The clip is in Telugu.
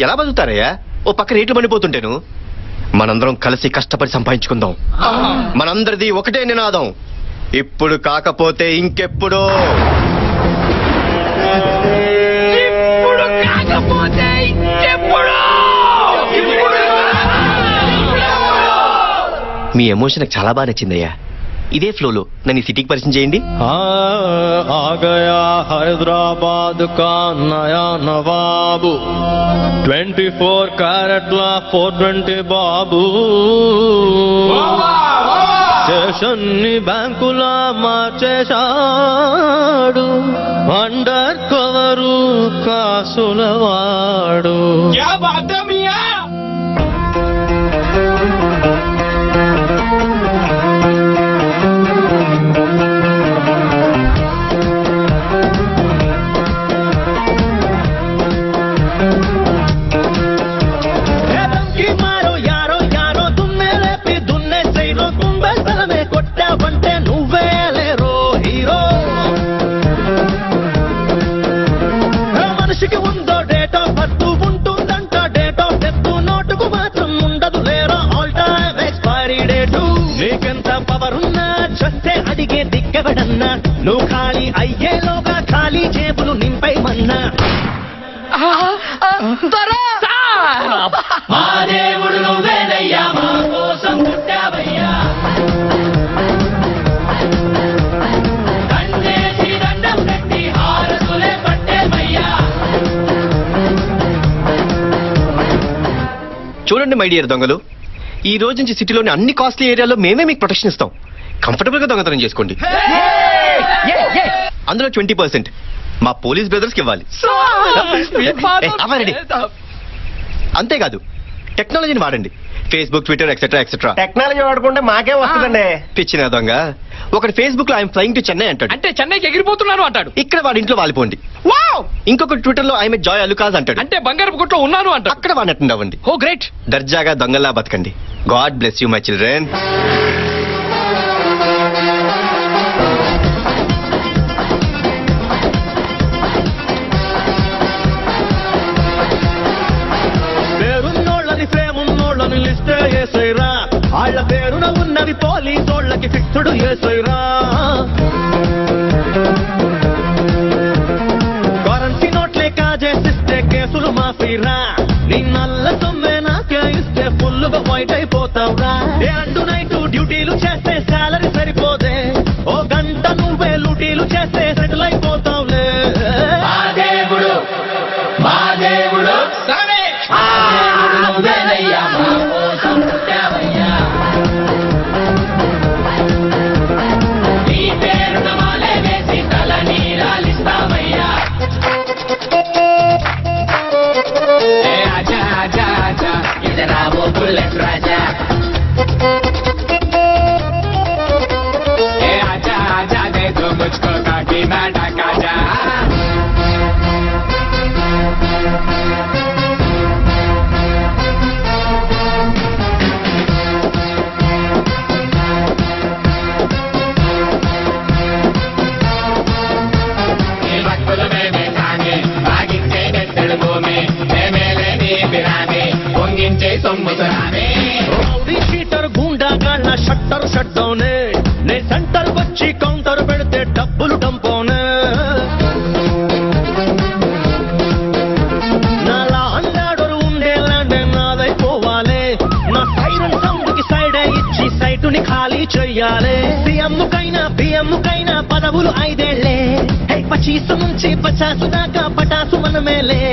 ఎలా బతుకుతారయ్యా? ఓ పక్క రేట్లు పడిపోతుంటేను. మనందరం కలిసి కష్టపడి సంపాదించుకుందాం. మనందరిది ఒకటే నినాదం, ఇప్పుడు కాకపోతే ఇంకెప్పుడు. మీ ఎమోషన్ నాకు చాలా బాగా నచ్చిందయ్యా. ఇదే ఫ్లోలో నన్ను ఈ సిటీకి పరిచయం చేయండి. ఆ గయా హైదరాబాద్ కా నయా నవాబు 24 క్యారెట్ల 420 బాబు. స్టేషన్ని బ్యాంకులా మార్చేశాడు, అండర్ కవరు కాసులవాడు. అడిగే దిక్కవడన్నా, నువ్వు ఖాళీ అయ్యేలోగా ఖాళీ జేబులు నింపై మన్నా. మా దేవుడు నువ్వేనయ్యా, మా కోసం పుట్టావయ్యా. దండేసి దండం పెట్టి హారతులే పట్టేమయ్యా. చూడండి మై డియర్ దొంగలు, ఈ రోజు నుంచి సిటీలోని అన్ని కాస్ట్లీ ఏరియాలో మేమే మీకు ప్రొటెక్షన్ ఇస్తాం. కంఫర్టబుల్ గా దొంగతనం చేసుకోండి. అందులో 20% మా పోలీస్ బ్రదర్స్ కి ఇవ్వాలి. అంతేకాదు టెక్నాలజీని వాడండి. Facebook, Twitter etcetera etcetera. Technology వాడుకుంటే మాకే వస్తుందండి. పిచ్చిన దొంగ ఒకటి ఫేస్బుక్ లో ఐఎమ్ ఫ్లయింగ్ టు చెన్నై అంటాడు. అంటే చెన్నైకి ఎగిరిపోతున్నాను అంటాడు. ఇక్కడ వాడి ఇంట్లో వాలిపోండి. ఇంకొకటి ట్విట్టర్ లో ఐఎమ్ జాయ్ అలుకాజ్ అంటాడు. అంటే బంగారపు గుట్లో ఉన్నాను అంటాడు. అక్కడ వాడినట్టు అవ్వండి. Oh great. దర్జాగా దొంగల్లా బతకండి. God bless you my children. వాళ్ళ పేరున ఉన్నవి పోలీసోళ్ళకి ఫిక్స్డ్ ఏసైరా. కరెన్సీ నోట్లే కాజేసిస్తే కేసులు మాఫీరా. నీ నల్ల సొమ్మే నాకే ఇస్తే ఫుల్లుగా వైట్ అయిపోతావురా. డే అండ్ నైట్ డ్యూటీలు చేస్తే శాలరీ సరిపోదే, ఓ గంట నువ్వే లూటీలు చేస్తే సెటిల్ అయిపోతావులే. మా దేవుడు మా దేవుడు నువ్వేనయ్యా, మా కోసం పుట్టావయ్యా. నీ పేరున మాలే వేసి తల నీరాలిస్తామయ్యా. ఏ ఆజా ఆజా ఆజా ఇదరా ఓ బుల్లెట్ రాజా. ఏ ఆజా ఆజా దే తో ముజ్కో కాకి మాటా కాజా. గూండాగాళ్ళ షట్టర్ షట్ డౌనే, నే సెంటర్ వచ్చి కౌంటర్ పెడితే డబ్బులు డంపోనే. నాలా అన్నాడోరు ఉండేలాండే నాదైపోవాలే. నా సైరన్ సౌండ్ కి సైడ్ ఇచ్చి సైటుని ఖాళీ చెయ్యాలి. సీఎంకైనా బిఎంకైనా పదవులు 5 ఏళ్లే. 25 నుంచి 50 దాకా పటాసు మనమేలే.